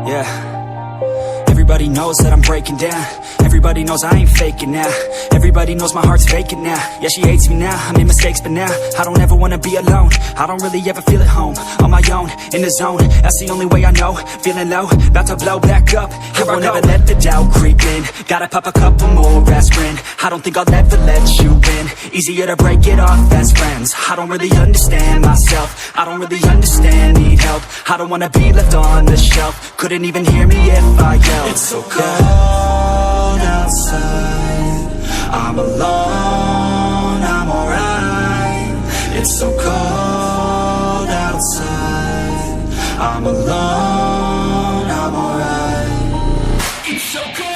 Yeah, everybody knows that I'm breaking down. Everybody knows I ain't faking now. Everybody knows my heart's vacant now. Yeah, she hates me now, I made mistakes but now I don't ever wanna be alone. I don't really ever feel at home. On my own, in the zone, that's the only way I know. Feeling low, about to blow back up. Here I won't ever let the doubt creep in. Gotta pop a couple more aspirin. I don't think I'll ever let you in. Easier to break it off as friends. I don't really understand myself. I don't really understand, need help. I don't wanna be left on the shelf. Couldn't even hear me if I yelled. It's so cold outside, I'm alone, I'm alright. It's so cold outside, I'm alone, I'm alright. It's so cold.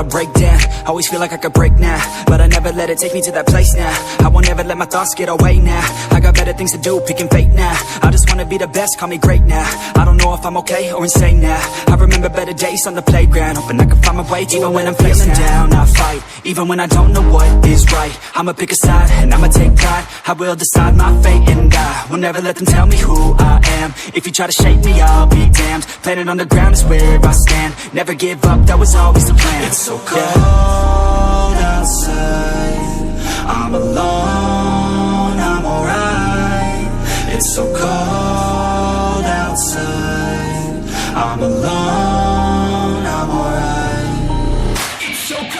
Break down, always feel like I could break now, but I never let it take me to that place now. I won't ever let my thoughts get away now. I got better things to do, picking fate now. I just wanna be the best, call me great now. I don't know if I'm okay or insane now. I remember better days on the playground, hoping I can find my way. Even when I'm feeling down, I fight. Even when I don't know what is right, I'ma pick a side and I'ma take pride. I will decide my fate and I will never let them tell me who I am. If you try to shake me, I'll be damned. Planet on the ground is where I stand. Never give up, that was always the plan. It's so cold outside, I'm alone, I'm alright. It's so cold outside, I'm alone, I'm alright. It's so cold.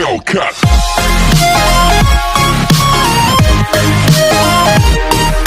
Hellcat.